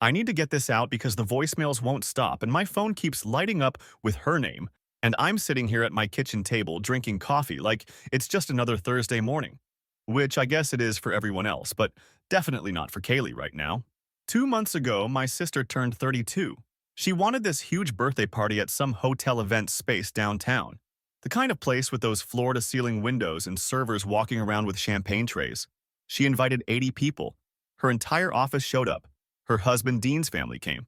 I need to get this out because the voicemails won't stop and my phone keeps lighting up with her name. And I'm sitting here at my kitchen table drinking coffee like it's just another Thursday morning. Which I guess it is for everyone else, but definitely not for Kaylee right now. 2 months ago, my sister turned 32. She wanted this huge birthday party at some hotel event space downtown. The kind of place with those floor-to-ceiling windows and servers walking around with champagne trays. She invited 80 people. Her entire office showed up. Her husband Dean's family came.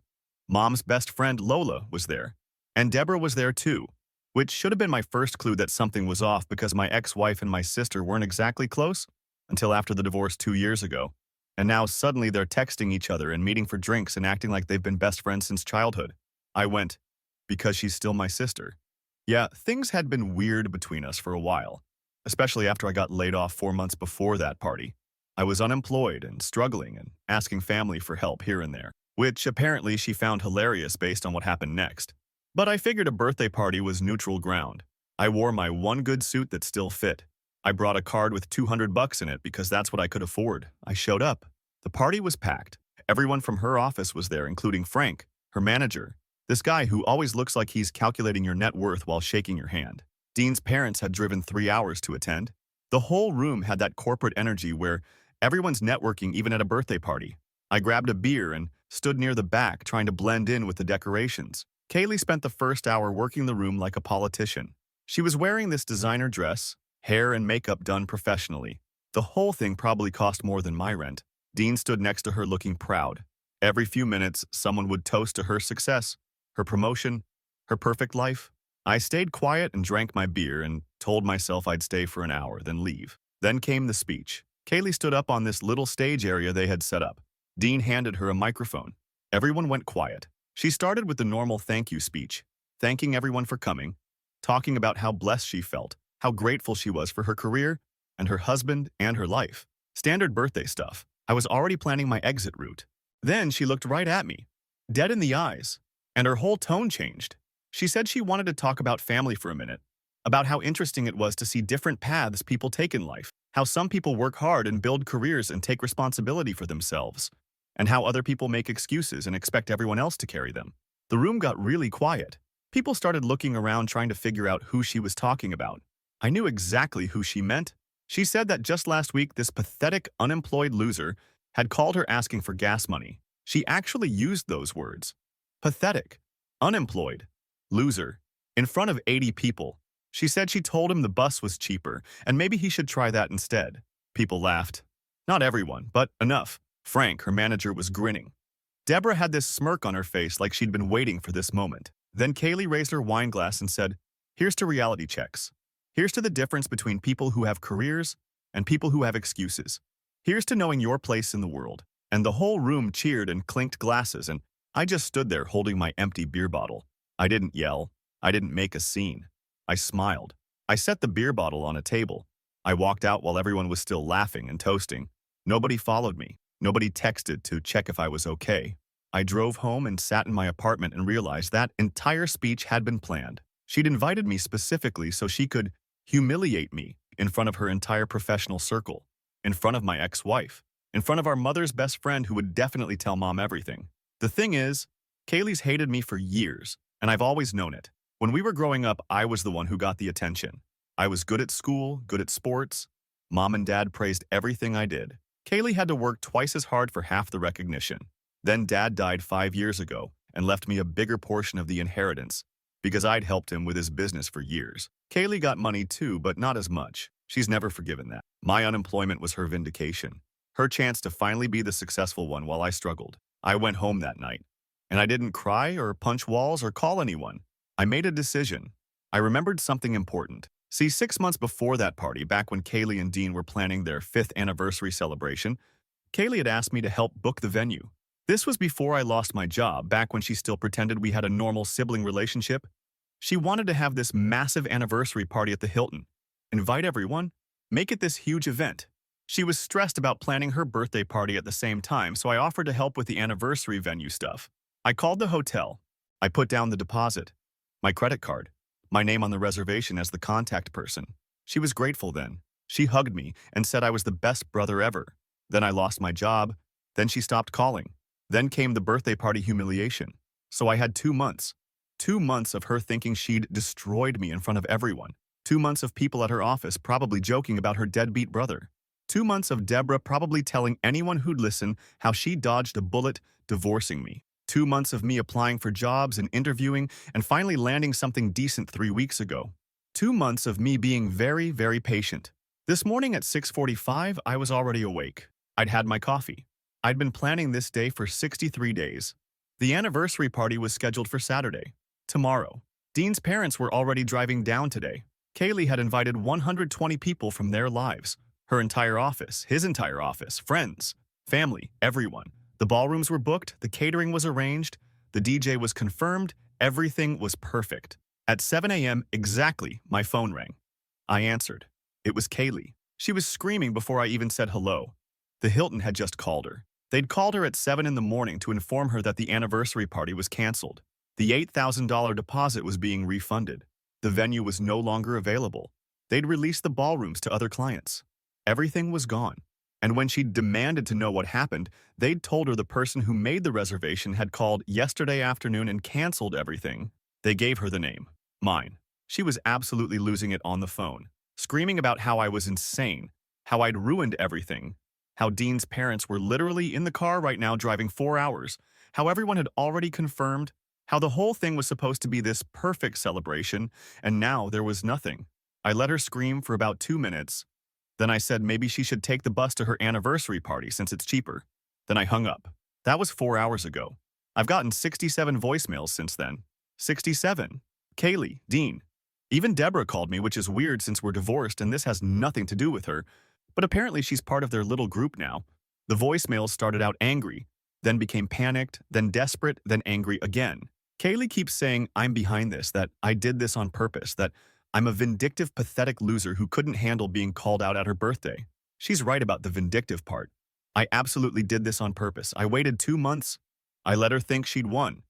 Mom's best friend Lola was there. And Deborah was there too, which should have been my first clue that something was off because my ex-wife and my sister weren't exactly close until after the divorce 2 years ago. And now suddenly they're texting each other and meeting for drinks and acting like they've been best friends since childhood. I went, because she's still my sister. Yeah, things had been weird between us for a while, especially after I got laid off 4 months before that party. I was unemployed and struggling and asking family for help here and there, which apparently she found hilarious based on what happened next. But I figured a birthday party was neutral ground. I wore my one good suit that still fit. I brought a card with $200 in it because that's what I could afford. I showed up. The party was packed. Everyone from her office was there, including Frank, her manager, this guy who always looks like he's calculating your net worth while shaking your hand. Dean's parents had driven 3 hours to attend. The whole room had that corporate energy where everyone's networking even at a birthday party. I grabbed a beer and stood near the back trying to blend in with the decorations. Kaylee spent the first hour working the room like a politician. She was wearing this designer dress, hair and makeup done professionally. The whole thing probably cost more than my rent. Dean stood next to her looking proud. Every few minutes, someone would toast to her success, her promotion, her perfect life. I stayed quiet and drank my beer and told myself I'd stay for an hour, then leave. Then came the speech. Kaylee stood up on this little stage area they had set up. Dean handed her a microphone. Everyone went quiet. She started with the normal thank you speech, thanking everyone for coming, talking about how blessed she felt, how grateful she was for her career and her husband and her life. Standard birthday stuff. I was already planning my exit route. Then she looked right at me, dead in the eyes, and her whole tone changed. She said she wanted to talk about family for a minute, about how interesting it was to see different paths people take in life, how some people work hard and build careers and take responsibility for themselves, and how other people make excuses and expect everyone else to carry them. The room got really quiet. People started looking around trying to figure out who she was talking about. I knew exactly who she meant. She said that just last week this pathetic, unemployed loser had called her asking for gas money. She actually used those words. Pathetic, unemployed, loser, in front of 80 people. She said she told him the bus was cheaper and maybe he should try that instead. People laughed. Not everyone, but enough. Frank, her manager, was grinning. Deborah had this smirk on her face like she'd been waiting for this moment. Then Kaylee raised her wine glass and said, "Here's to reality checks. Here's to the difference between people who have careers and people who have excuses. Here's to knowing your place in the world." And the whole room cheered and clinked glasses, and I just stood there holding my empty beer bottle. I didn't yell. I didn't make a scene. I smiled. I set the beer bottle on a table. I walked out while everyone was still laughing and toasting. Nobody followed me. Nobody texted to check if I was okay. I drove home and sat in my apartment and realized that entire speech had been planned. She'd invited me specifically so she could humiliate me in front of her entire professional circle, in front of my ex-wife, in front of our mother's best friend who would definitely tell mom everything. The thing is, Kaylee's hated me for years, and I've always known it. When we were growing up, I was the one who got the attention. I was good at school, good at sports. Mom and dad praised everything I did. Kaylee had to work twice as hard for half the recognition. Then dad died 5 years ago and left me a bigger portion of the inheritance because I'd helped him with his business for years. Kaylee got money too, but not as much. She's never forgiven that. My unemployment was her vindication, her chance to finally be the successful one while I struggled. I went home that night, and I didn't cry or punch walls or call anyone. I made a decision. I remembered something important. See, 6 months before that party, back when Kaylee and Dean were planning their 5th anniversary celebration, Kaylee had asked me to help book the venue. This was before I lost my job, back when she still pretended we had a normal sibling relationship. She wanted to have this massive anniversary party at the Hilton, invite everyone, make it this huge event. She was stressed about planning her birthday party at the same time, so I offered to help with the anniversary venue stuff. I called the hotel. I put down the deposit, my credit card, my name on the reservation as the contact person. She was grateful then. She hugged me and said I was the best brother ever. Then I lost my job. Then she stopped calling. Then came the birthday party humiliation. So I had 2 months. 2 months of her thinking she'd destroyed me in front of everyone. 2 months of people at her office probably joking about her deadbeat brother. 2 months of Deborah probably telling anyone who'd listen how she dodged a bullet, divorcing me. 2 months of me applying for jobs and interviewing and finally landing something decent 3 weeks ago. 2 months of me being very, very patient. This morning at 6:45, I was already awake. I'd had my coffee. I'd been planning this day for 63 days. The anniversary party was scheduled for Saturday, tomorrow. Dean's parents were already driving down today. Kaylee had invited 120 people from their lives. Her entire office, his entire office, friends, family, everyone. The ballrooms were booked, the catering was arranged, the DJ was confirmed, everything was perfect. At 7 a.m. exactly, my phone rang. I answered. It was Kaylee. She was screaming before I even said hello. The Hilton had just called her. They'd called her at 7 in the morning to inform her that the anniversary party was canceled. The $8,000 deposit was being refunded. The venue was no longer available. They'd released the ballrooms to other clients. Everything was gone. And when she demanded to know what happened, they'd told her the person who made the reservation had called yesterday afternoon and canceled everything. They gave her the name. Mine. She was absolutely losing it on the phone, screaming about how I was insane, how I'd ruined everything, how Dean's parents were literally in the car right now driving 4 hours, how everyone had already confirmed, how the whole thing was supposed to be this perfect celebration, and now there was nothing. I let her scream for about 2 minutes. Then I said maybe she should take the bus to her anniversary party since it's cheaper. Then I hung up. That was 4 hours ago. I've gotten 67 voicemails since then. 67. Kaylee, Dean. Even Deborah called me, which is weird since we're divorced and this has nothing to do with her, but apparently she's part of their little group now. The voicemails started out angry, then became panicked, then desperate, then angry again. Kaylee keeps saying I'm behind this, that I did this on purpose, that I'm a vindictive, pathetic loser who couldn't handle being called out at her birthday. She's right about the vindictive part. I absolutely did this on purpose. I waited 2 months. I let her think she'd won.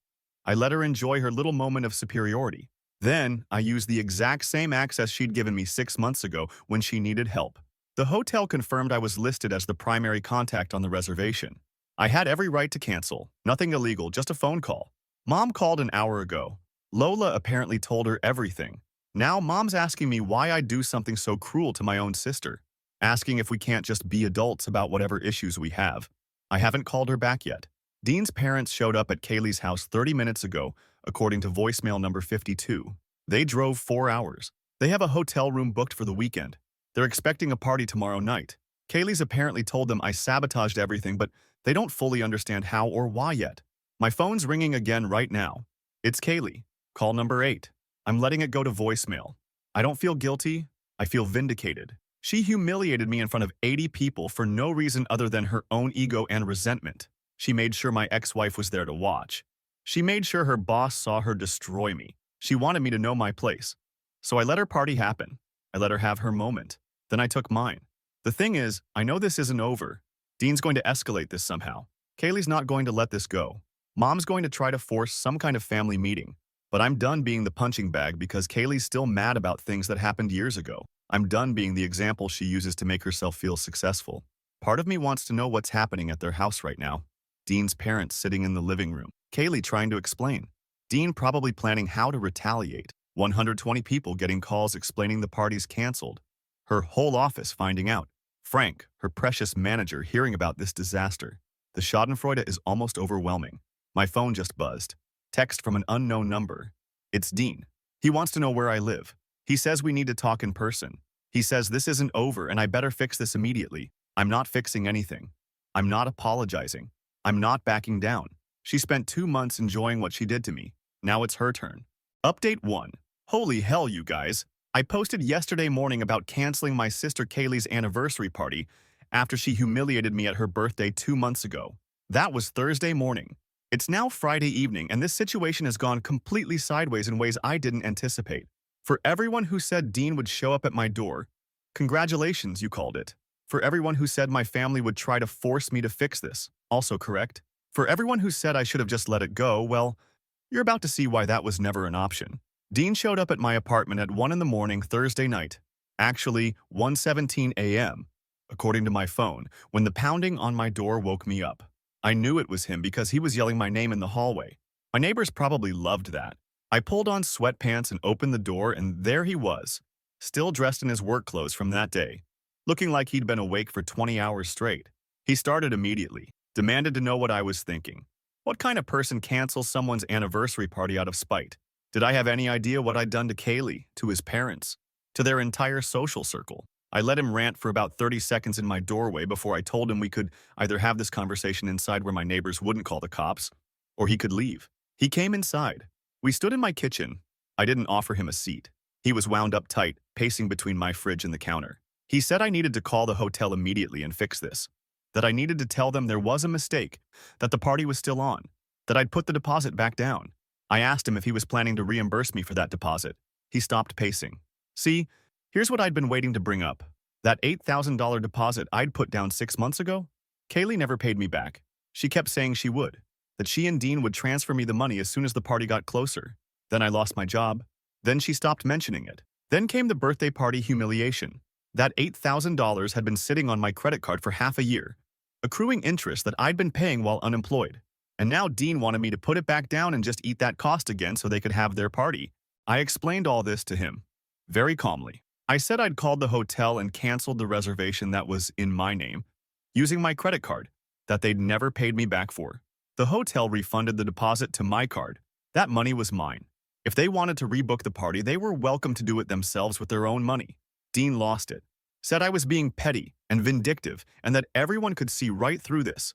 I let her enjoy her little moment of superiority. Then, I used the exact same access she'd given me 6 months ago when she needed help. The hotel confirmed I was listed as the primary contact on the reservation. I had every right to cancel. Nothing illegal, just a phone call. Mom called an hour ago. Lola apparently told her everything. Now Mom's asking me why I do something so cruel to my own sister, asking if we can't just be adults about whatever issues we have. I haven't called her back yet. Dean's parents showed up at Kaylee's house 30 minutes ago, according to voicemail number 52. They drove 4 hours. They have a hotel room booked for the weekend. They're expecting a party tomorrow night. Kaylee's apparently told them I sabotaged everything, but they don't fully understand how or why yet. My phone's ringing again right now. It's Kaylee. Call number 8. I'm letting it go to voicemail. I don't feel guilty. I feel vindicated. She humiliated me in front of 80 people for no reason other than her own ego and resentment. She made sure my ex-wife was there to watch. She made sure her boss saw her destroy me. She wanted me to know my place. So I let her party happen. I let her have her moment. Then I took mine. The thing is, I know this isn't over. Dean's going to escalate this somehow. Kaylee's not going to let this go. Mom's going to try to force some kind of family meeting. But I'm done being the punching bag because Kaylee's still mad about things that happened years ago. I'm done being the example she uses to make herself feel successful. Part of me wants to know what's happening at their house right now. Dean's parents sitting in the living room. Kaylee trying to explain. Dean probably planning how to retaliate. 120 people getting calls explaining the party's canceled. Her whole office finding out. Frank, her precious manager, hearing about this disaster. The schadenfreude is almost overwhelming. My phone just buzzed. Text from an unknown number. It's Dean. He wants to know where I live. He says we need to talk in person. He says this isn't over and I better fix this immediately. I'm not fixing anything. I'm not apologizing. I'm not backing down. She spent 2 months enjoying what she did to me. Now it's her turn. Update 1. Holy hell, you guys. I posted yesterday morning about canceling my sister Kaylee's anniversary party after she humiliated me at her birthday 2 months ago. That was Thursday morning. It's now Friday evening, and this situation has gone completely sideways in ways I didn't anticipate. For everyone who said Dean would show up at my door, congratulations, you called it. For everyone who said my family would try to force me to fix this, also correct. For everyone who said I should have just let it go, well, you're about to see why that was never an option. Dean showed up at my apartment at 1 in the morning Thursday night, actually 1:17 a.m., according to my phone, when the pounding on my door woke me up. I knew it was him because he was yelling my name in the hallway. My neighbors probably loved that. I pulled on sweatpants and opened the door, and there he was, still dressed in his work clothes from that day, looking like he'd been awake for 20 hours straight. He started immediately, demanded to know what I was thinking. What kind of person cancels someone's anniversary party out of spite? Did I have any idea what I'd done to Kaylee, to his parents, to their entire social circle? I let him rant for about 30 seconds in my doorway before I told him we could either have this conversation inside where my neighbors wouldn't call the cops, or he could leave. He came inside. We stood in my kitchen. I didn't offer him a seat. He was wound up tight, pacing between my fridge and the counter. He said I needed to call the hotel immediately and fix this, that I needed to tell them there was a mistake, that the party was still on, that I'd put the deposit back down. I asked him if he was planning to reimburse me for that deposit. He stopped pacing. See, here's what I'd been waiting to bring up. That $8,000 deposit I'd put down 6 months ago? Kaylee never paid me back. She kept saying she would, that she and Dean would transfer me the money as soon as the party got closer. Then I lost my job. Then she stopped mentioning it. Then came the birthday party humiliation. That $8,000 had been sitting on my credit card for half a year, accruing interest that I'd been paying while unemployed. And now Dean wanted me to put it back down and just eat that cost again so they could have their party. I explained all this to him, very calmly. I said I'd called the hotel and canceled the reservation that was in my name, using my credit card, that they'd never paid me back for. The hotel refunded the deposit to my card. That money was mine. If they wanted to rebook the party, they were welcome to do it themselves with their own money. Dean lost it, said I was being petty and vindictive and that everyone could see right through this,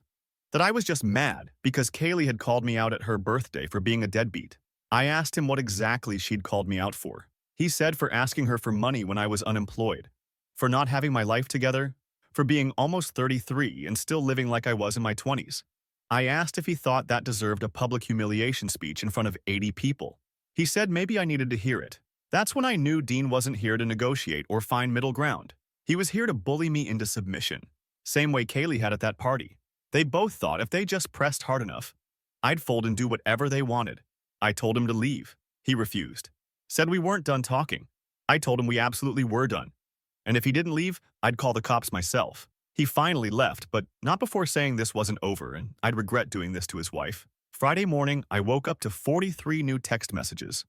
that I was just mad because Kaylee had called me out at her birthday for being a deadbeat. I asked him what exactly she'd called me out for. He said for asking her for money when I was unemployed, for not having my life together, for being almost 33 and still living like I was in my 20s. I asked if he thought that deserved a public humiliation speech in front of 80 people. He said maybe I needed to hear it. That's when I knew Dean wasn't here to negotiate or find middle ground. He was here to bully me into submission, same way Kaylee had at that party. They both thought if they just pressed hard enough, I'd fold and do whatever they wanted. I told him to leave. He refused. Said we weren't done talking. I told him we absolutely were done. And if he didn't leave, I'd call the cops myself. He finally left, but not before saying this wasn't over and I'd regret doing this to his wife. Friday morning, I woke up to 43 new text messages.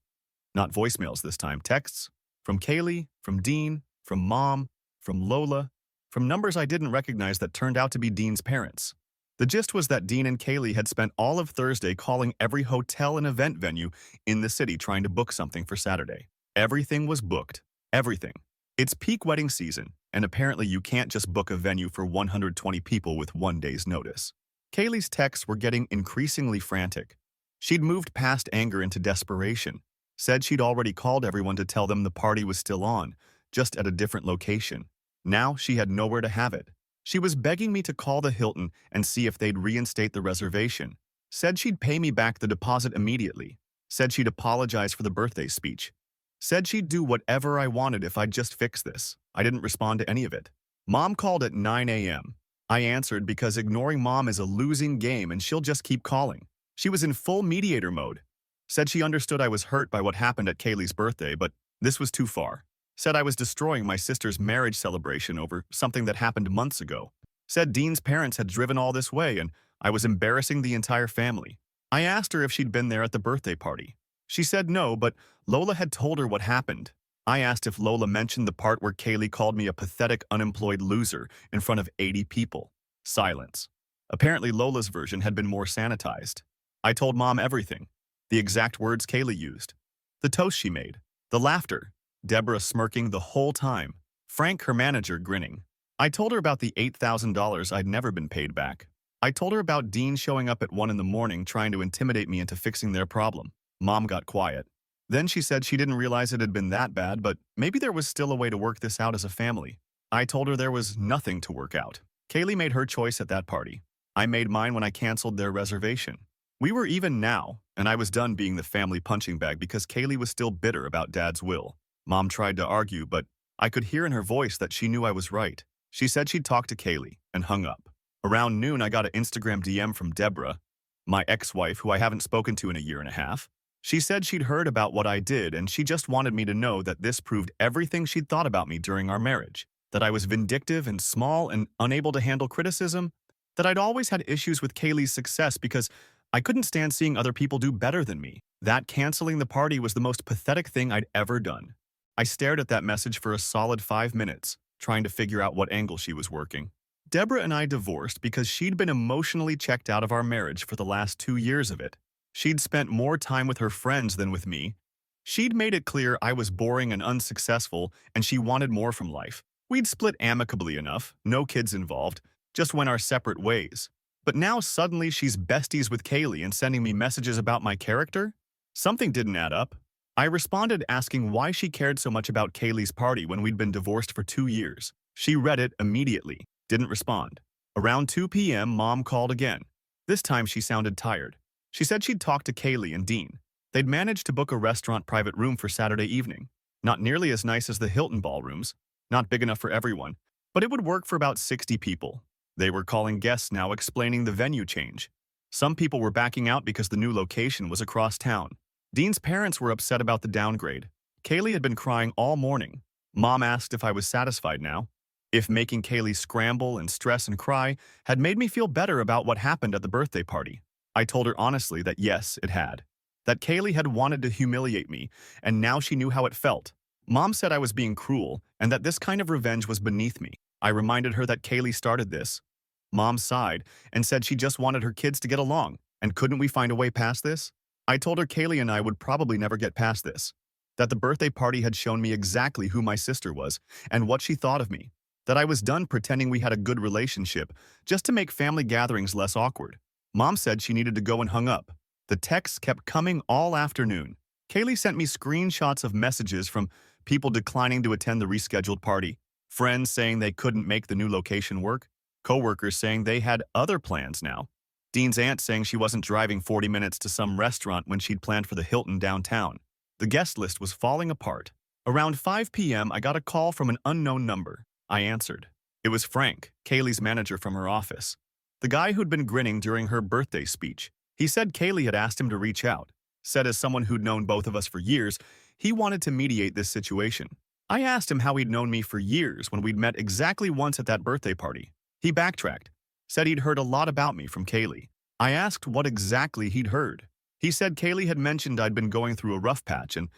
Not voicemails this time, texts. From Kaylee, from Dean, from Mom, from Lola, from numbers I didn't recognize that turned out to be Dean's parents. The gist was that Dean and Kaylee had spent all of Thursday calling every hotel and event venue in the city trying to book something for Saturday. Everything was booked. Everything. It's peak wedding season, and apparently you can't just book a venue for 120 people with 1 day's notice. Kaylee's texts were getting increasingly frantic. She'd moved past anger into desperation, said she'd already called everyone to tell them the party was still on, just at a different location. Now she had nowhere to have it. She was begging me to call the Hilton and see if they'd reinstate the reservation. Said she'd pay me back the deposit immediately. Said she'd apologize for the birthday speech. Said she'd do whatever I wanted if I'd just fix this. I didn't respond to any of it. Mom called at 9 a.m. I answered because ignoring Mom is a losing game and she'll just keep calling. She was in full mediator mode. Said she understood I was hurt by what happened at Kaylee's birthday, but this was too far. Said I was destroying my sister's marriage celebration over something that happened months ago. Said Dean's parents had driven all this way and I was embarrassing the entire family. I asked her if she'd been there at the birthday party. She said no, but Lola had told her what happened. I asked if Lola mentioned the part where Kaylee called me a pathetic unemployed loser in front of 80 people. Silence. Apparently Lola's version had been more sanitized. I told Mom everything. The exact words Kaylee used. The toast she made. The laughter. Deborah smirking the whole time. Frank, her manager, grinning. I told her about the $8,000 I'd never been paid back. I told her about Dean showing up at 1 in the morning trying to intimidate me into fixing their problem. Mom got quiet. Then she said she didn't realize it had been that bad, but maybe there was still a way to work this out as a family. I told her there was nothing to work out. Kaylee made her choice at that party. I made mine when I canceled their reservation. We were even now, and I was done being the family punching bag because Kaylee was still bitter about Dad's will. Mom tried to argue, but I could hear in her voice that she knew I was right. She said she'd talk to Kaylee and hung up. Around noon, I got an Instagram DM from Deborah, my ex-wife who I haven't spoken to in a year and a half. She said she'd heard about what I did and she just wanted me to know that this proved everything she'd thought about me during our marriage, that I was vindictive and small and unable to handle criticism, That I'd always had issues with Kaylee's success because I couldn't stand seeing other people do better than me. That canceling the party was the most pathetic thing I'd ever done. I stared at that message for a solid 5 minutes, trying to figure out what angle she was working. Deborah and I divorced because she'd been emotionally checked out of our marriage for the last 2 years of it. She'd spent more time with her friends than with me. She'd made it clear I was boring and unsuccessful, and she wanted more from life. We'd split amicably enough, no kids involved, just went our separate ways. But now suddenly she's besties with Kaylee and sending me messages about my character? Something didn't add up. I responded asking why she cared so much about Kaylee's party when we'd been divorced for 2 years. She read it immediately, didn't respond. Around 2 p.m., Mom called again. This time she sounded tired. She said she'd talked to Kaylee and Dean. They'd managed to book a restaurant private room for Saturday evening. Not nearly as nice as the Hilton ballrooms, not big enough for everyone, but it would work for about 60 people. They were calling guests now, explaining the venue change. Some people were backing out because the new location was across town. Dean's parents were upset about the downgrade. Kaylee had been crying all morning. Mom asked if I was satisfied now, if making Kaylee scramble and stress and cry had made me feel better about what happened at the birthday party. I told her honestly that yes, it had. That Kaylee had wanted to humiliate me, and now she knew how it felt. Mom said I was being cruel, and that this kind of revenge was beneath me. I reminded her that Kaylee started this. Mom sighed and said she just wanted her kids to get along, and couldn't we find a way past this? I told her Kaylee and I would probably never get past this. That the birthday party had shown me exactly who my sister was and what she thought of me. That I was done pretending we had a good relationship just to make family gatherings less awkward. Mom said she needed to go and hung up. The texts kept coming all afternoon. Kaylee sent me screenshots of messages from people declining to attend the rescheduled party, friends saying they couldn't make the new location work, coworkers saying they had other plans now, Dean's aunt saying she wasn't driving 40 minutes to some restaurant when she'd planned for the Hilton downtown. The guest list was falling apart. Around 5 p.m., I got a call from an unknown number. I answered. It was Frank, Kaylee's manager from her office. The guy who'd been grinning during her birthday speech. He said Kaylee had asked him to reach out. Said as someone who'd known both of us for years, he wanted to mediate this situation. I asked him how he'd known me for years when we'd met exactly once at that birthday party. He backtracked. Said he'd heard a lot about me from Kaylee. I asked what exactly he'd heard. He said Kaylee had mentioned I'd been going through a rough patch and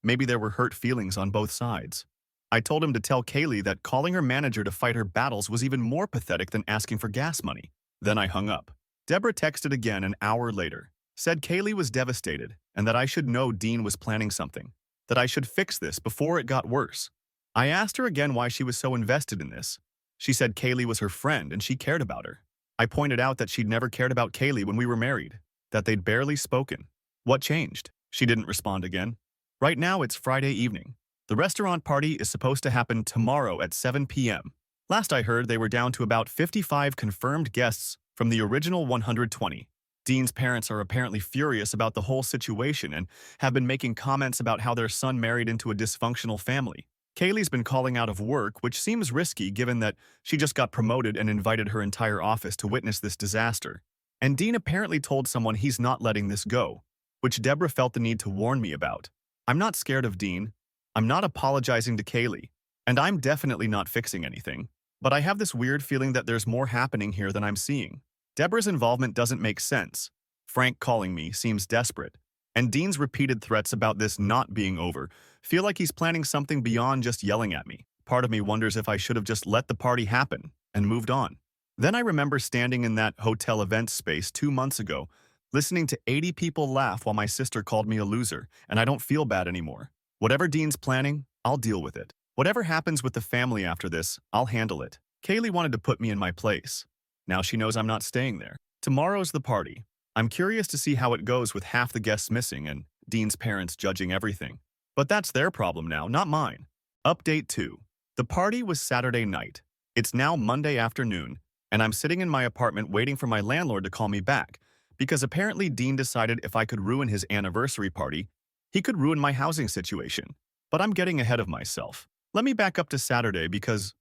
maybe there were hurt feelings on both sides. I told him to tell Kaylee that calling her manager to fight her battles was even more pathetic than asking for gas money. Then I hung up. Deborah texted again an hour later. Said Kaylee was devastated and that I should know Dean was planning something. That I should fix this before it got worse. I asked her again why she was so invested in this. She said Kaylee was her friend and she cared about her. I pointed out that she'd never cared about Kaylee when we were married, that they'd barely spoken. What changed? She didn't respond again. Right now it's Friday evening. The restaurant party is supposed to happen tomorrow at 7 p.m. Last I heard, they were down to about 55 confirmed guests from the original 120. Dean's parents are apparently furious about the whole situation and have been making comments about how their son married into a dysfunctional family. Kaylee's been calling out of work, which seems risky given that she just got promoted and invited her entire office to witness this disaster. And Dean apparently told someone he's not letting this go, which Deborah felt the need to warn me about. I'm not scared of Dean. I'm not apologizing to Kaylee. And I'm definitely not fixing anything. But I have this weird feeling that there's more happening here than I'm seeing. Deborah's involvement doesn't make sense. Frank calling me seems desperate. And Dean's repeated threats about this not being over feel like he's planning something beyond just yelling at me. Part of me wonders if I should have just let the party happen and moved on. Then I remember standing in that hotel event space 2 months ago, listening to 80 people laugh while my sister called me a loser, and I don't feel bad anymore. Whatever Dean's planning, I'll deal with it. Whatever happens with the family after this, I'll handle it. Kaylee wanted to put me in my place. Now she knows I'm not staying there. Tomorrow's the party. I'm curious to see how it goes with half the guests missing and Dean's parents judging everything. But that's their problem now, not mine. Update 2. The party was Saturday night. It's now Monday afternoon, and I'm sitting in my apartment waiting for my landlord to call me back, because apparently Dean decided if I could ruin his anniversary party, he could ruin my housing situation. But I'm getting ahead of myself. Let me back up to Saturday because,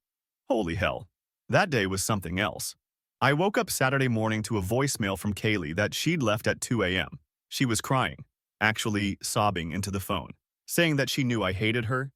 holy hell, that day was something else. I woke up Saturday morning to a voicemail from Kaylee that she'd left at 2 a.m. She was crying, actually sobbing into the phone, saying that she knew I hated her,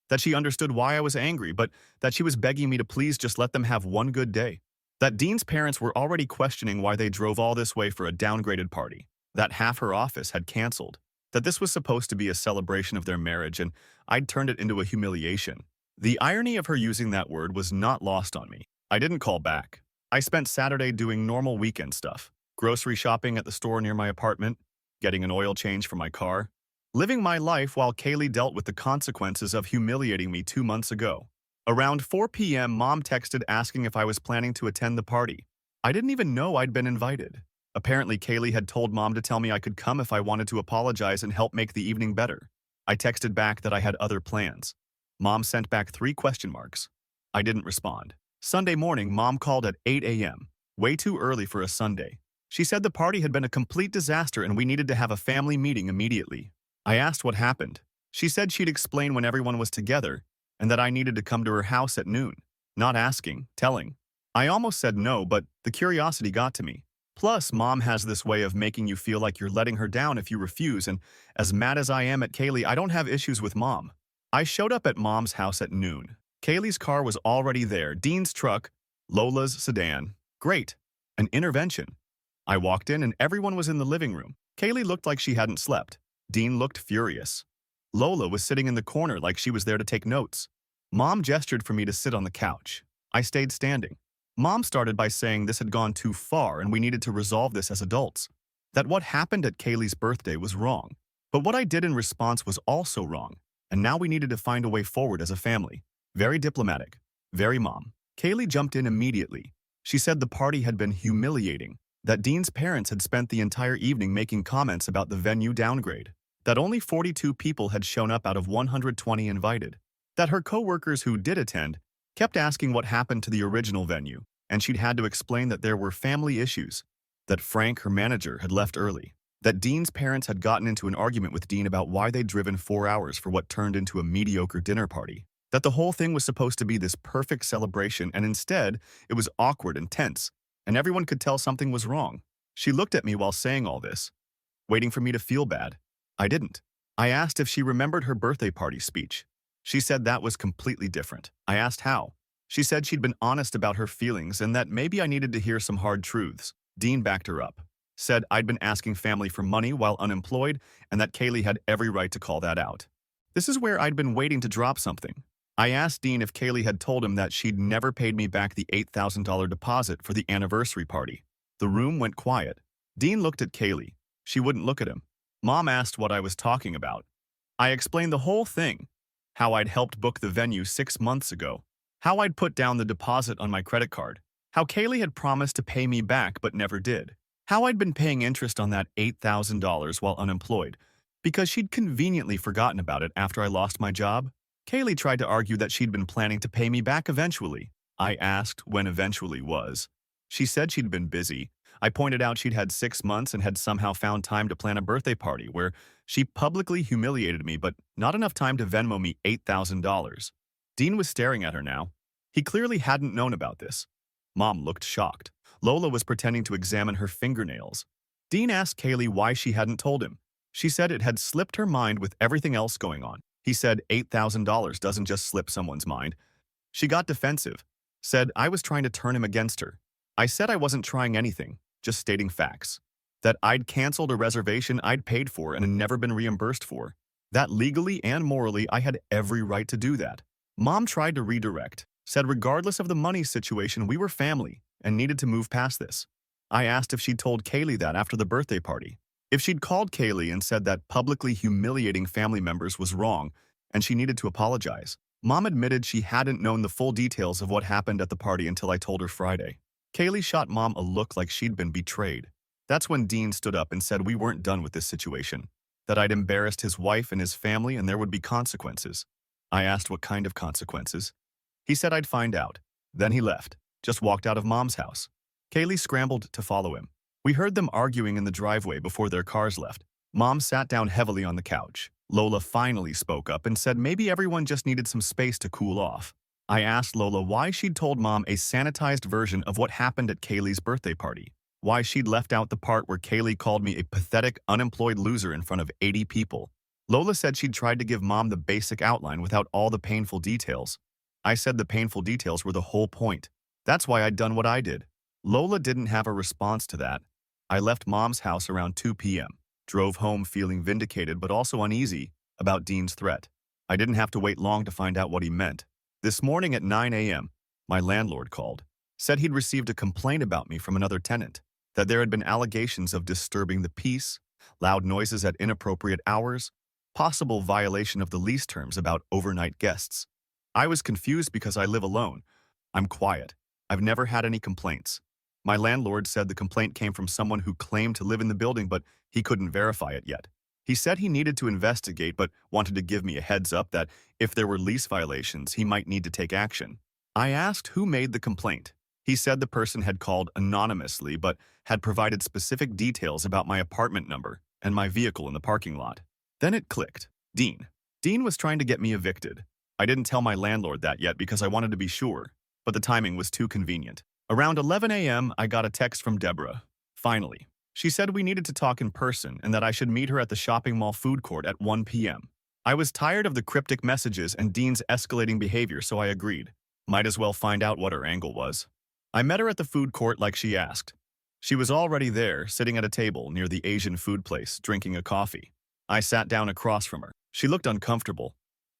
that she understood why I was angry, but that she was begging me to please just let them have one good day. That Dean's parents were already questioning why they drove all this way for a downgraded party, that half her office had canceled, that this was supposed to be a celebration of their marriage and I'd turned it into a humiliation. The irony of her using that word was not lost on me. I didn't call back. I spent Saturday doing normal weekend stuff, grocery shopping at the store near my apartment, getting an oil change for my car, living my life while Kaylee dealt with the consequences of humiliating me 2 months ago. Around 4 p.m., Mom texted asking if I was planning to attend the party. I didn't even know I'd been invited. Apparently, Kaylee had told Mom to tell me I could come if I wanted to apologize and help make the evening better. I texted back that I had other plans. Mom sent back 3 question marks. I didn't respond. Sunday morning, Mom called at 8 a.m., way too early for a Sunday. She said the party had been a complete disaster and we needed to have a family meeting immediately. I asked what happened. She said she'd explain when everyone was together and that I needed to come to her house at noon. Not asking, telling. I almost said no, but the curiosity got to me. Plus, Mom has this way of making you feel like you're letting her down if you refuse, and as mad as I am at Kaylee, I don't have issues with Mom. I showed up at Mom's house at noon. Kaylee's car was already there, Dean's truck, Lola's sedan. Great. An intervention. I walked in and everyone was in the living room. Kaylee looked like she hadn't slept. Dean looked furious. Lola was sitting in the corner like she was there to take notes. Mom gestured for me to sit on the couch. I stayed standing. Mom started by saying this had gone too far and we needed to resolve this as adults. That what happened at Kaylee's birthday was wrong. But what I did in response was also wrong. And now we needed to find a way forward as a family. Very diplomatic. Very Mom. Kaylee jumped in immediately. She said the party had been humiliating. That Dean's parents had spent the entire evening making comments about the venue downgrade. That only 42 people had shown up out of 120 invited. That her coworkers who did attend kept asking what happened to the original venue, and she'd had to explain that there were family issues. That Frank, her manager, had left early. That Dean's parents had gotten into an argument with Dean about why they'd driven 4 hours for what turned into a mediocre dinner party. That the whole thing was supposed to be this perfect celebration, and instead, it was awkward and tense, and everyone could tell something was wrong. She looked at me while saying all this, waiting for me to feel bad. I didn't. I asked if she remembered her birthday party speech. She said that was completely different. I asked how. She said she'd been honest about her feelings and that maybe I needed to hear some hard truths. Dean backed her up. Said I'd been asking family for money while unemployed and that Kaylee had every right to call that out. This is where I'd been waiting to drop something. I asked Dean if Kaylee had told him that she'd never paid me back the $8,000 deposit for the anniversary party. The room went quiet. Dean looked at Kaylee. She wouldn't look at him. Mom asked what I was talking about. I explained the whole thing. How I'd helped book the venue 6 months ago. How I'd put down the deposit on my credit card. How Kaylee had promised to pay me back but never did. How I'd been paying interest on that $8,000 while unemployed because she'd conveniently forgotten about it after I lost my job. Kaylee tried to argue that she'd been planning to pay me back eventually. I asked when eventually was. She said she'd been busy. I pointed out she'd had 6 months and had somehow found time to plan a birthday party where she publicly humiliated me but not enough time to Venmo me $8,000. Dean was staring at her now. He clearly hadn't known about this. Mom looked shocked. Lola was pretending to examine her fingernails. Dean asked Kaylee why she hadn't told him. She said it had slipped her mind with everything else going on. He said $8,000 doesn't just slip someone's mind. She got defensive. Said I was trying to turn him against her. I said I wasn't trying anything. Just stating facts. That I'd canceled a reservation I'd paid for and had never been reimbursed for. That legally and morally I had every right to do that. Mom tried to redirect. Said regardless of the money situation we were family and needed to move past this. I asked if she'd told Kaylee that after the birthday party. If she'd called Kaylee and said that publicly humiliating family members was wrong and she needed to apologize. Mom admitted she hadn't known the full details of what happened at the party until I told her Friday. Kaylee shot Mom a look like she'd been betrayed. That's when Dean stood up and said we weren't done with this situation, that I'd embarrassed his wife and his family and there would be consequences. I asked what kind of consequences. He said I'd find out. Then he left, just walked out of Mom's house. Kaylee scrambled to follow him. We heard them arguing in the driveway before their cars left. Mom sat down heavily on the couch. Lola finally spoke up and said maybe everyone just needed some space to cool off. I asked Lola why she'd told Mom a sanitized version of what happened at Kaylee's birthday party. Why she'd left out the part where Kaylee called me a pathetic, unemployed loser in front of 80 people. Lola said she'd tried to give Mom the basic outline without all the painful details. I said the painful details were the whole point. That's why I'd done what I did. Lola didn't have a response to that. I left Mom's house around 2 p.m., drove home feeling vindicated but also uneasy about Dean's threat. I didn't have to wait long to find out what he meant. This morning at 9 a.m., my landlord called, said he'd received a complaint about me from another tenant, that there had been allegations of disturbing the peace, loud noises at inappropriate hours, possible violation of the lease terms about overnight guests. I was confused because I live alone. I'm quiet. I've never had any complaints. My landlord said the complaint came from someone who claimed to live in the building, but he couldn't verify it yet. He said he needed to investigate, but wanted to give me a heads up that if there were lease violations, he might need to take action. I asked who made the complaint. He said the person had called anonymously, but had provided specific details about my apartment number and my vehicle in the parking lot. Then it clicked. Dean. Dean was trying to get me evicted. I didn't tell my landlord that yet because I wanted to be sure, but the timing was too convenient. Around 11 a.m., I got a text from Deborah. Finally. She said we needed to talk in person and that I should meet her at the shopping mall food court at 1 p.m. I was tired of the cryptic messages and Dean's escalating behavior, so I agreed. Might as well find out what her angle was. I met her at the food court like she asked. She was already there, sitting at a table near the Asian food place, drinking a coffee. I sat down across from her. She looked uncomfortable.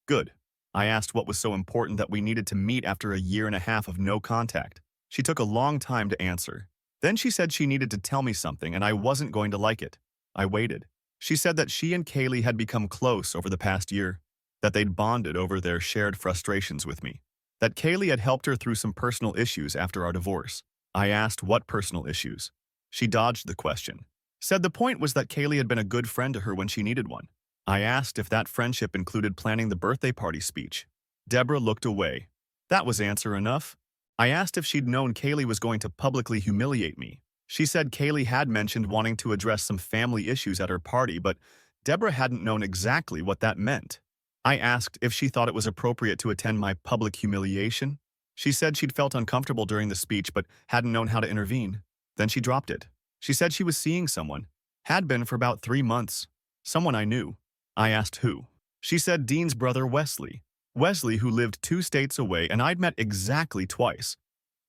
Good. I asked what was so important that we needed to meet after a year and a half of no contact. She took a long time to answer. Then she said she needed to tell me something and I wasn't going to like it. I waited. She said that she and Kaylee had become close over the past year, that they'd bonded over their shared frustrations with me, that Kaylee had helped her through some personal issues after our divorce. I asked what personal issues. She dodged the question. Said the point was that Kaylee had been a good friend to her when she needed one. I asked if that friendship included planning the birthday party speech. Deborah looked away. That was answer enough. I asked if she'd known Kaylee was going to publicly humiliate me. She said Kaylee had mentioned wanting to address some family issues at her party, but Deborah hadn't known exactly what that meant. I asked if she thought it was appropriate to attend my public humiliation. She said she'd felt uncomfortable during the speech but hadn't known how to intervene. Then she dropped it. She said she was seeing someone. Had been for about 3 months. Someone I knew. I asked who. She said Dean's brother Wesley. Wesley, who lived 2 states away, and I'd met exactly twice.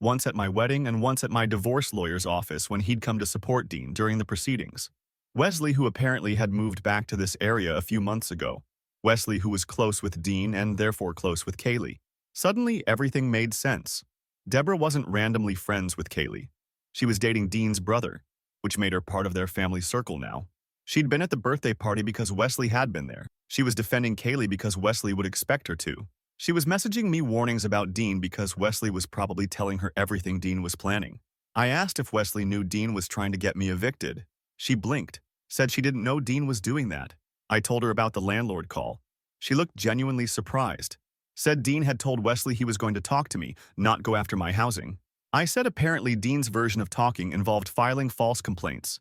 Once at my wedding and once at my divorce lawyer's office when he'd come to support Dean during the proceedings. Wesley, who apparently had moved back to this area a few months ago. Wesley, who was close with Dean and therefore close with Kaylee. Suddenly, everything made sense. Deborah wasn't randomly friends with Kaylee. She was dating Dean's brother, which made her part of their family circle now. She'd been at the birthday party because Wesley had been there. She was defending Kaylee because Wesley would expect her to. She was messaging me warnings about Dean because Wesley was probably telling her everything Dean was planning. I asked if Wesley knew Dean was trying to get me evicted. She blinked, said she didn't know Dean was doing that. I told her about the landlord call. She looked genuinely surprised. Said Dean had told Wesley he was going to talk to me, not go after my housing. I said apparently Dean's version of talking involved filing false complaints.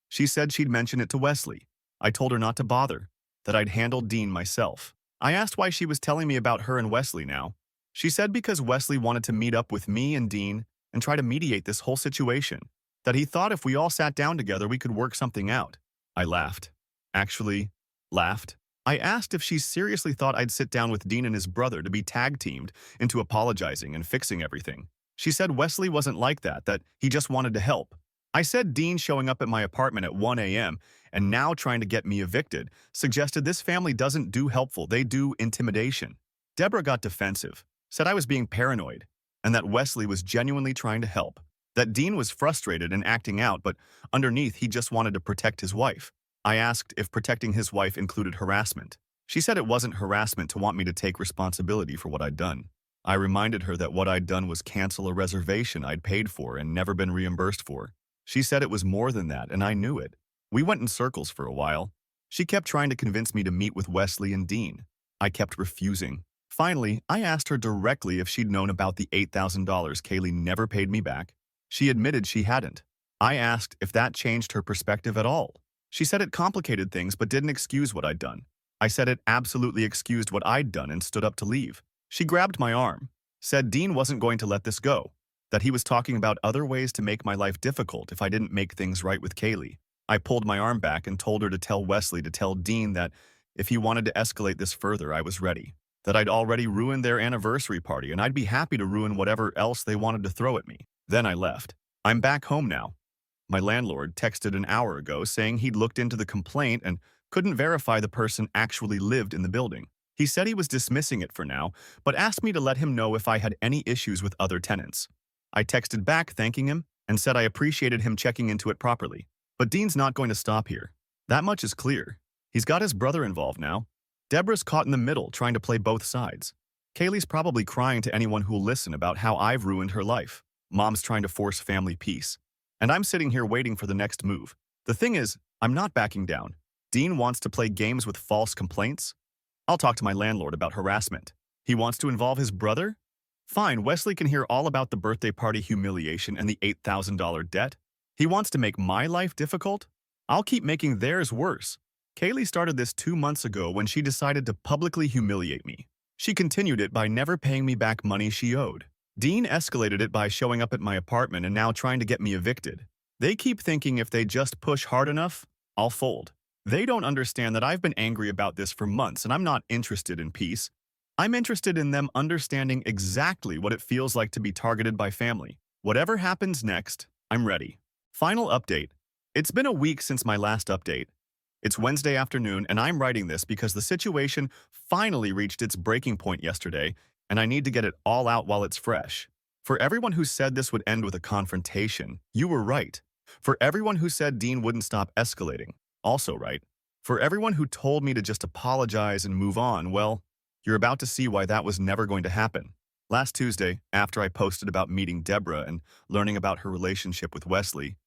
She said she'd mention it to Wesley. I told her not to bother, that I'd handle Dean myself. I asked why she was telling me about her and Wesley now. She said because Wesley wanted to meet up with me and Dean and try to mediate this whole situation, that he thought if we all sat down together we could work something out. I laughed. Actually, laughed. I asked if she seriously thought I'd sit down with Dean and his brother to be tag-teamed into apologizing and fixing everything. She said Wesley wasn't like that he just wanted to help. I said Dean showing up at my apartment at 1 a.m. and now trying to get me evicted suggested this family doesn't do helpful, they do intimidation. Deborah got defensive, said I was being paranoid, and that Wesley was genuinely trying to help. That Dean was frustrated and acting out, but underneath he just wanted to protect his wife. I asked if protecting his wife included harassment. She said it wasn't harassment to want me to take responsibility for what I'd done. I reminded her that what I'd done was cancel a reservation I'd paid for and never been reimbursed for. She said it was more than that, and I knew it. We went in circles for a while. She kept trying to convince me to meet with Wesley and Dean. I kept refusing. Finally, I asked her directly if she'd known about the $8,000 Kaylee never paid me back. She admitted she hadn't. I asked if that changed her perspective at all. She said it complicated things but didn't excuse what I'd done. I said it absolutely excused what I'd done and stood up to leave. She grabbed my arm, said Dean wasn't going to let this go, that he was talking about other ways to make my life difficult if I didn't make things right with Kaylee. I pulled my arm back and told her to tell Wesley to tell Dean that if he wanted to escalate this further, I was ready. That I'd already ruined their anniversary party and I'd be happy to ruin whatever else they wanted to throw at me. Then I left. I'm back home now. My landlord texted an hour ago saying he'd looked into the complaint and couldn't verify the person actually lived in the building. He said he was dismissing it for now, but asked me to let him know if I had any issues with other tenants. I texted back thanking him and said I appreciated him checking into it properly. But Dean's not going to stop here. That much is clear. He's got his brother involved now. Deborah's caught in the middle trying to play both sides. Kaylee's probably crying to anyone who'll listen about how I've ruined her life. Mom's trying to force family peace. And I'm sitting here waiting for the next move. The thing is, I'm not backing down. Dean wants to play games with false complaints? I'll talk to my landlord about harassment. He wants to involve his brother? Fine, Wesley can hear all about the birthday party humiliation and the $8,000 debt. He wants to make my life difficult? I'll keep making theirs worse. Kaylee started this 2 months ago when she decided to publicly humiliate me. She continued it by never paying me back money she owed. Dean escalated it by showing up at my apartment and now trying to get me evicted. They keep thinking if they just push hard enough, I'll fold. They don't understand that I've been angry about this for months and I'm not interested in peace. I'm interested in them understanding exactly what it feels like to be targeted by family. Whatever happens next, I'm ready. Final update. It's been a week since my last update. It's Wednesday afternoon and I'm writing this because the situation finally reached its breaking point yesterday and I need to get it all out while it's fresh. For everyone who said this would end with a confrontation, you were right. For everyone who said Dean wouldn't stop escalating, also right. For everyone who told me to just apologize and move on, well, you're about to see why that was never going to happen. Last Tuesday, after I posted about meeting Deborah and learning about her relationship with Wesley,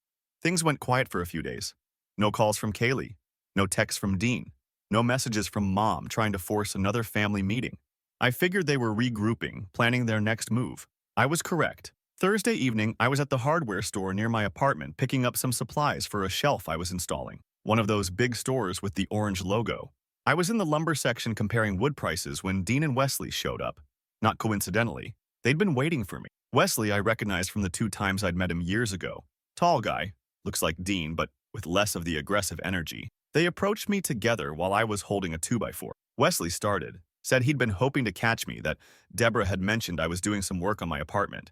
things went quiet for a few days. No calls from Kaylee, no texts from Dean, no messages from Mom trying to force another family meeting. I figured they were regrouping, planning their next move. I was correct. Thursday evening, I was at the hardware store near my apartment picking up some supplies for a shelf I was installing, one of those big stores with the orange logo. I was in the lumber section comparing wood prices when Dean and Wesley showed up. Not coincidentally, they'd been waiting for me. Wesley I recognized from the 2 times I'd met him years ago. Tall guy, looks like Dean, but with less of the aggressive energy. They approached me together while I was holding a 2x4. Wesley started, said he'd been hoping to catch me, that Deborah had mentioned I was doing some work on my apartment.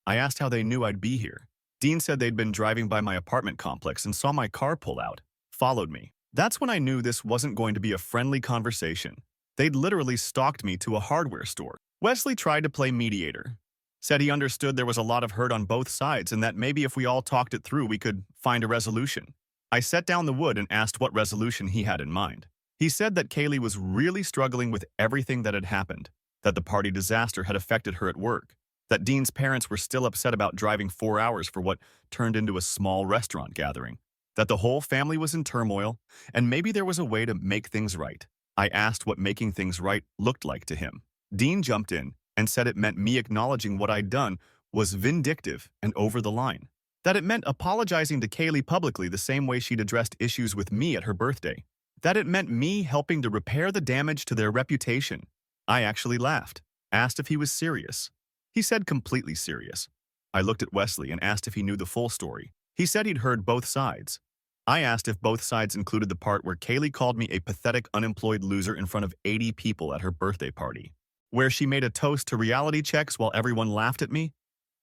I asked how they knew I'd be here. Dean said they'd been driving by my apartment complex and saw my car pull out, followed me. That's when I knew this wasn't going to be a friendly conversation. They'd literally stalked me to a hardware store. Wesley tried to play mediator. Said he understood there was a lot of hurt on both sides and that maybe if we all talked it through we could find a resolution. I set down the wood and asked what resolution he had in mind. He said that Kaylee was really struggling with everything that had happened, that the party disaster had affected her at work, that Dean's parents were still upset about driving 4 hours for what turned into a small restaurant gathering, that the whole family was in turmoil, and maybe there was a way to make things right. I asked what making things right looked like to him. Dean jumped in and said it meant me acknowledging what I'd done was vindictive and over the line, that it meant apologizing to Kaylee publicly the same way she'd addressed issues with me at her birthday, that it meant me helping to repair the damage to their reputation. I actually laughed, asked if he was serious. He said completely serious. I looked at Wesley and asked if he knew the full story. He said he'd heard both sides. I asked if both sides included the part where Kaylee called me a pathetic unemployed loser in front of 80 people at her birthday party, where she made a toast to reality checks while everyone laughed at me,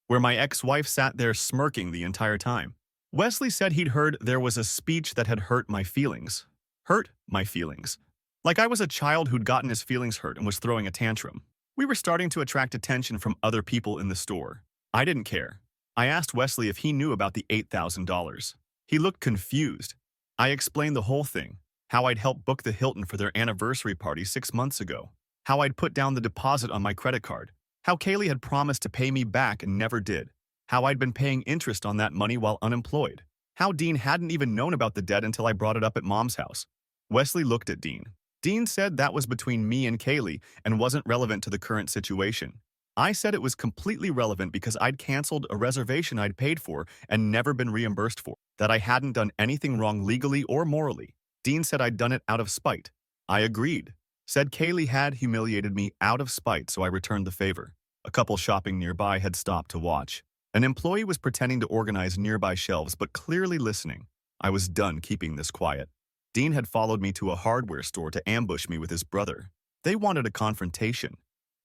where my ex-wife sat there smirking the entire time. Wesley said he'd heard there was a speech that had hurt my feelings. Hurt my feelings. Like I was a child who'd gotten his feelings hurt and was throwing a tantrum. We were starting to attract attention from other people in the store. I didn't care. I asked Wesley if he knew about the $8,000. He looked confused. I explained the whole thing, how I'd helped book the Hilton for their anniversary party 6 months ago, how I'd put down the deposit on my credit card, how Kaylee had promised to pay me back and never did, how I'd been paying interest on that money while unemployed, how Dean hadn't even known about the debt until I brought it up at Mom's house. Wesley looked at Dean. Dean said that was between me and Kaylee and wasn't relevant to the current situation. I said it was completely relevant because I'd canceled a reservation I'd paid for and never been reimbursed for, that I hadn't done anything wrong legally or morally. Dean said I'd done it out of spite. I agreed. Said Kaylee had humiliated me out of spite, so I returned the favor. A couple shopping nearby had stopped to watch. An employee was pretending to organize nearby shelves but clearly listening. I was done keeping this quiet. Dean had followed me to a hardware store to ambush me with his brother. They wanted a confrontation.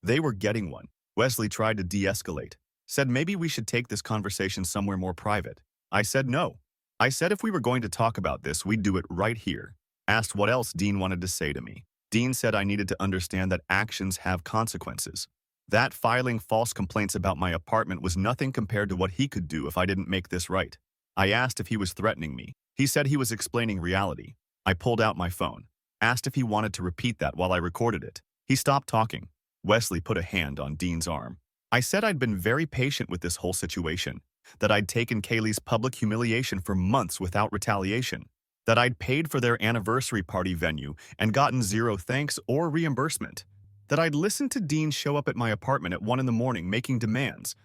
They were getting one. Wesley tried to de-escalate. said maybe we should take this conversation somewhere more private. I said no. I said if we were going to talk about this, we'd do it right here. Asked what else Dean wanted to say to me. Dean said I needed to understand that actions have consequences. That filing false complaints about my apartment was nothing compared to what he could do if I didn't make this right. I asked if he was threatening me. He said he was explaining reality. I pulled out my phone, asked if he wanted to repeat that while I recorded it. He stopped talking. Wesley put a hand on Dean's arm. I said I'd been very patient with this whole situation, that I'd taken Kaylee's public humiliation for months without retaliation, that I'd paid for their anniversary party venue and gotten zero thanks or reimbursement, that I'd listened to Dean show up at my apartment at 1 in the morning making demands,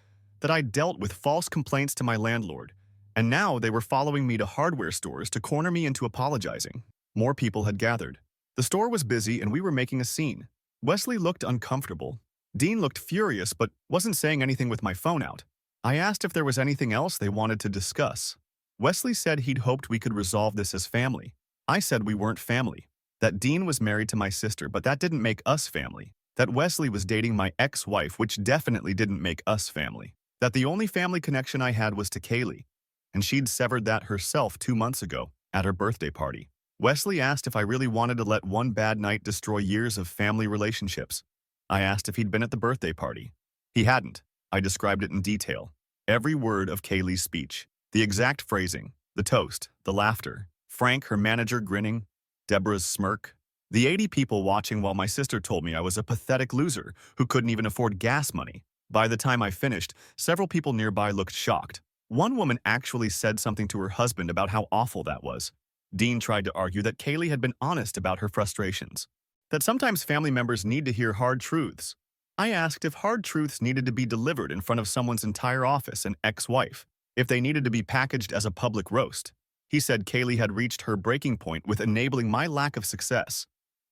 that I'd dealt with false complaints to my landlord, and now they were following me to hardware stores to corner me into apologizing. More people had gathered. The store was busy and we were making a scene. Wesley looked uncomfortable. Dean looked furious but wasn't saying anything with my phone out. I asked if there was anything else they wanted to discuss. Wesley said he'd hoped we could resolve this as family. I said we weren't family, that Dean was married to my sister, but that didn't make us family, that Wesley was dating my ex-wife, which definitely didn't make us family, that the only family connection I had was to Kaylee, and she'd severed that herself 2 months ago at her birthday party. Wesley asked if I really wanted to let one bad night destroy years of family relationships. I asked if he'd been at the birthday party. He hadn't. I described it in detail. Every word of Kaylee's speech. The exact phrasing. The toast. The laughter. Frank, her manager, grinning. Deborah's smirk. The 80 people watching while my sister told me I was a pathetic loser who couldn't even afford gas money. By the time I finished, several people nearby looked shocked. One woman actually said something to her husband about how awful that was. Dean tried to argue that Kaylee had been honest about her frustrations, that sometimes family members need to hear hard truths. I asked if hard truths needed to be delivered in front of someone's entire office and ex-wife, if they needed to be packaged as a public roast. He said Kaylee had reached her breaking point with enabling my lack of success.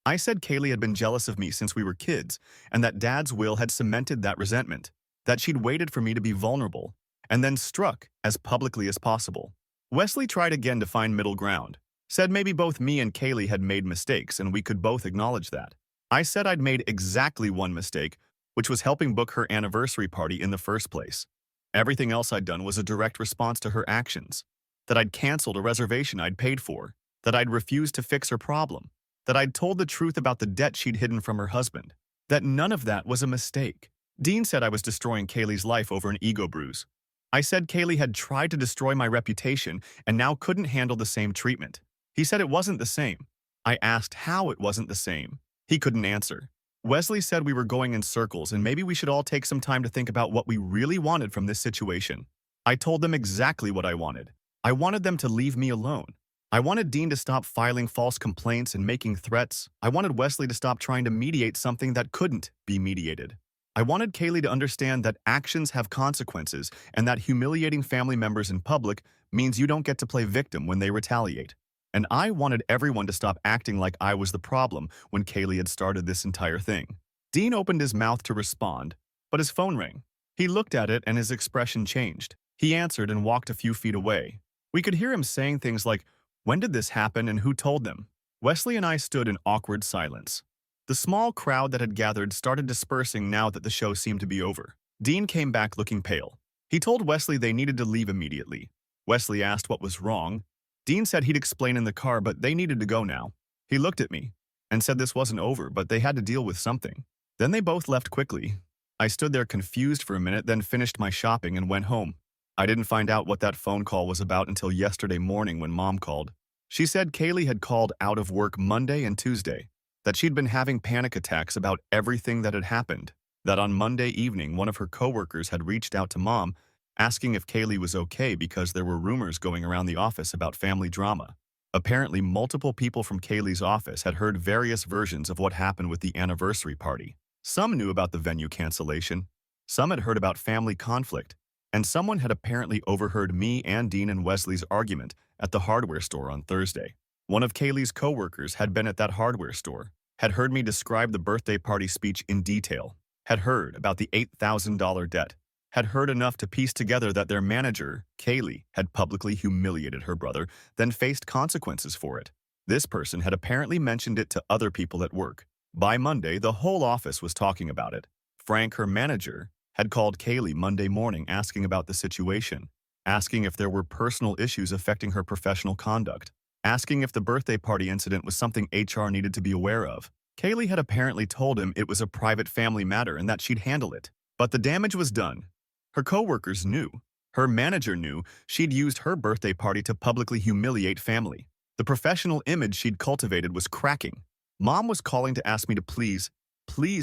I said Kaylee had been jealous of me since we were kids, and that Dad's will had cemented that resentment, that she'd waited for me to be vulnerable, and then struck as publicly as possible. Wesley tried again to find middle ground, said maybe both me and Kaylee had made mistakes and we could both acknowledge that. I said I'd made exactly one mistake, which was helping book her anniversary party in the first place. Everything else I'd done was a direct response to her actions, that I'd canceled a reservation I'd paid for, that I'd refused to fix her problem, that I'd told the truth about the debt she'd hidden from her husband, that none of that was a mistake. Dean said I was destroying Kaylee's life over an ego bruise. I said Kaylee had tried to destroy my reputation and now couldn't handle the same treatment. He said it wasn't the same. I asked how it wasn't the same. He couldn't answer. Wesley said we were going in circles and maybe we should all take some time to think about what we really wanted from this situation. I told them exactly what I wanted. I wanted them to leave me alone. I wanted Dean to stop filing false complaints and making threats. I wanted Wesley to stop trying to mediate something that couldn't be mediated. I wanted Kaylee to understand that actions have consequences and that humiliating family members in public means you don't get to play victim when they retaliate. And I wanted everyone to stop acting like I was the problem when Kaylee had started this entire thing. Dean opened his mouth to respond, but his phone rang. He looked at it and his expression changed. He answered and walked a few feet away. We could hear him saying things like, "When did this happen and who told them?" Wesley and I stood in awkward silence. The small crowd that had gathered started dispersing now that the show seemed to be over. Dean came back looking pale. He told Wesley they needed to leave immediately. Wesley asked what was wrong. Dean said he'd explain in the car, but they needed to go now. He looked at me and said this wasn't over, but they had to deal with something. Then they both left quickly. I stood there confused for a minute, then finished my shopping and went home. I didn't find out what that phone call was about until yesterday morning when Mom called. She said Kaylee had called out of work Monday and Tuesday, that she'd been having panic attacks about everything that had happened, that on Monday evening one of her coworkers had reached out to Mom asking if Kaylee was okay because there were rumors going around the office about family drama. Apparently, multiple people from Kaylee's office had heard various versions of what happened with the anniversary party. Some knew about the venue cancellation, some had heard about family conflict, and someone had apparently overheard me and Dean and Wesley's argument at the hardware store on Thursday. One of Kaylee's coworkers had been at that hardware store, had heard me describe the birthday party speech in detail, had heard about the $8,000 debt, had heard enough to piece together that their manager, Kaylee, had publicly humiliated her brother, then faced consequences for it. This person had apparently mentioned it to other people at work. By Monday, the whole office was talking about it. Frank, her manager, had called Kaylee Monday morning asking about the situation, asking if there were personal issues affecting her professional conduct, asking if the birthday party incident was something HR needed to be aware of. Kaylee had apparently told him it was a private family matter and that she'd handle it. But the damage was done. Her coworkers knew. Her manager knew she'd used her birthday party to publicly humiliate family. The professional image she'd cultivated was cracking. Mom was calling to ask me to please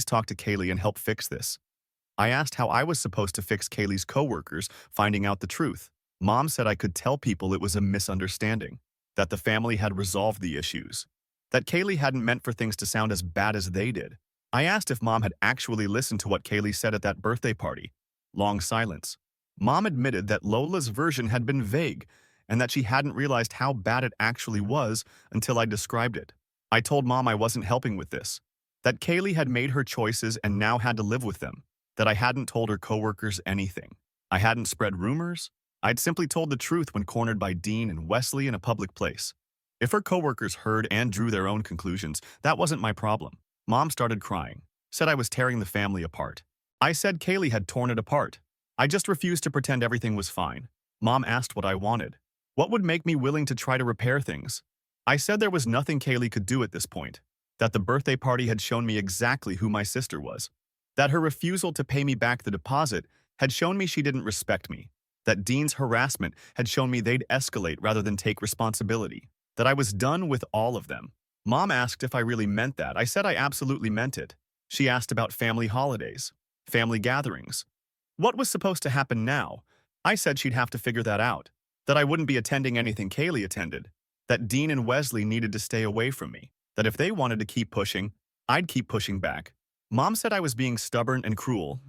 talk to Kaylee and help fix this. I asked how I was supposed to fix Kaylee's coworkers finding out the truth. Mom said I could tell people it was a misunderstanding, that the family had resolved the issues, that Kaylee hadn't meant for things to sound as bad as they did. I asked if Mom had actually listened to what Kaylee said at that birthday party. Long silence. Mom admitted that Lola's version had been vague and that she hadn't realized how bad it actually was until I described it. I told Mom I wasn't helping with this, that Kaylee had made her choices and now had to live with them, that I hadn't told her coworkers anything. I hadn't spread rumors. I'd simply told the truth when cornered by Dean and Wesley in a public place. If her coworkers heard and drew their own conclusions, that wasn't my problem. Mom started crying, said I was tearing the family apart. I said Kaylee had torn it apart. I just refused to pretend everything was fine. Mom asked what I wanted. What would make me willing to try to repair things? I said there was nothing Kaylee could do at this point, that the birthday party had shown me exactly who my sister was, that her refusal to pay me back the deposit had shown me she didn't respect me, that Dean's harassment had shown me they'd escalate rather than take responsibility, that I was done with all of them. Mom asked if I really meant that. I said I absolutely meant it. She asked about family holidays, family gatherings. What was supposed to happen now? I said she'd have to figure that out, that I wouldn't be attending anything Kaylee attended, that Dean and Wesley needed to stay away from me, that if they wanted to keep pushing, I'd keep pushing back. Mom said I was being stubborn and cruel.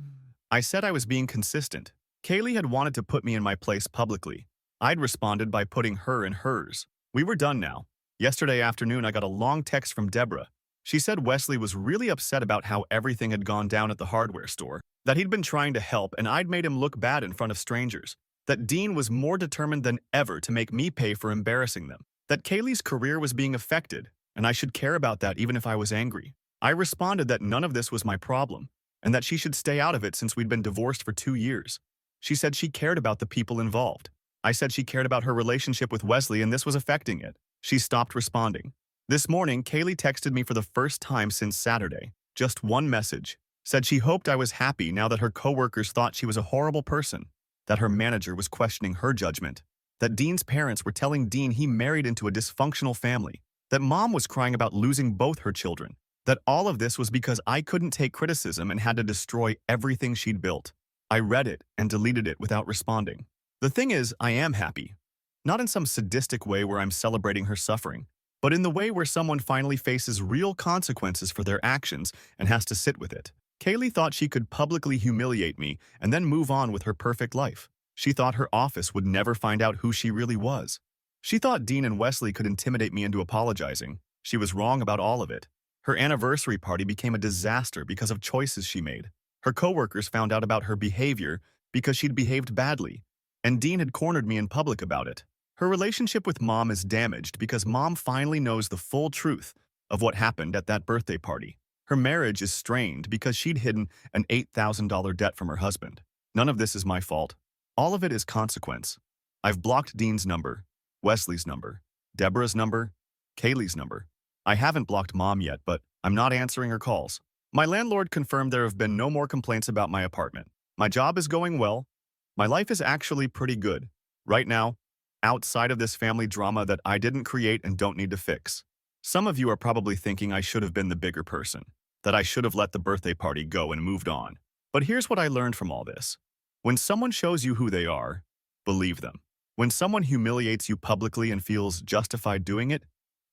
I said I was being consistent. Kaylee had wanted to put me in my place publicly. I'd responded by putting her in hers. We were done now. Yesterday afternoon, I got a long text from Deborah. She said Wesley was really upset about how everything had gone down at the hardware store, that he'd been trying to help and I'd made him look bad in front of strangers, that Dean was more determined than ever to make me pay for embarrassing them, that Kaylee's career was being affected, and I should care about that even if I was angry. I responded that none of this was my problem, and that she should stay out of it since we'd been divorced for 2 years. She said she cared about the people involved. I said she cared about her relationship with Wesley and this was affecting it. She stopped responding. This morning, Kaylee texted me for the first time since Saturday. Just one message. Said she hoped I was happy now that her coworkers thought she was a horrible person, that her manager was questioning her judgment, that Dean's parents were telling Dean he married into a dysfunctional family, that Mom was crying about losing both her children, that all of this was because I couldn't take criticism and had to destroy everything she'd built. I read it and deleted it without responding. The thing is, I am happy. Not in some sadistic way where I'm celebrating her suffering, but in the way where someone finally faces real consequences for their actions and has to sit with it. Kaylee thought she could publicly humiliate me and then move on with her perfect life. She thought her office would never find out who she really was. She thought Dean and Wesley could intimidate me into apologizing. She was wrong about all of it. Her anniversary party became a disaster because of choices she made. Her coworkers found out about her behavior because she'd behaved badly, and Dean had cornered me in public about it. Her relationship with Mom is damaged because Mom finally knows the full truth of what happened at that birthday party. Her marriage is strained because she'd hidden an $8,000 debt from her husband. None of this is my fault. All of it is consequence. I've blocked Dean's number, Wesley's number, Deborah's number, Kaylee's number. I haven't blocked Mom yet, but I'm not answering her calls. My landlord confirmed there have been no more complaints about my apartment. My job is going well. My life is actually pretty good. Right now, outside of this family drama that I didn't create and don't need to fix. Some of you are probably thinking I should have been the bigger person, that I should have let the birthday party go and moved on. But here's what I learned from all this. When someone shows you who they are, believe them. When someone humiliates you publicly and feels justified doing it,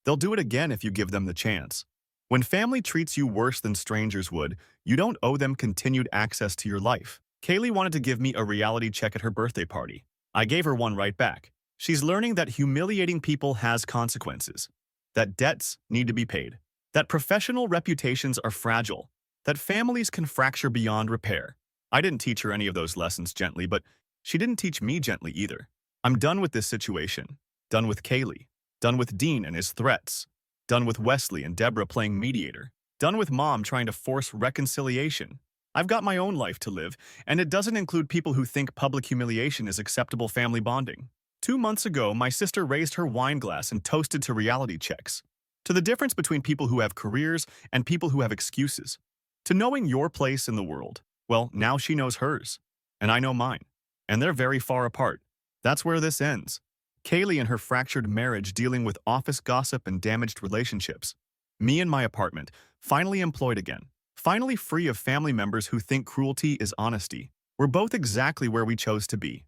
they'll do it again if you give them the chance. When family treats you worse than strangers would, you don't owe them continued access to your life. Kaylee wanted to give me a reality check at her birthday party. I gave her one right back. She's learning that humiliating people has consequences, that debts need to be paid, that professional reputations are fragile, that families can fracture beyond repair. I didn't teach her any of those lessons gently, but she didn't teach me gently either. I'm done with this situation. Done with Kaylee. Done with Dean and his threats. Done with Wesley and Deborah playing mediator. Done with Mom trying to force reconciliation. I've got my own life to live, and it doesn't include people who think public humiliation is acceptable family bonding. 2 months ago, my sister raised her wine glass and toasted to reality checks, to the difference between people who have careers and people who have excuses, to knowing your place in the world. Well, now she knows hers, and I know mine, and they're very far apart. That's where this ends. Kaylee and her fractured marriage dealing with office gossip and damaged relationships. Me in my apartment, finally employed again, finally free of family members who think cruelty is honesty. We're both exactly where we chose to be.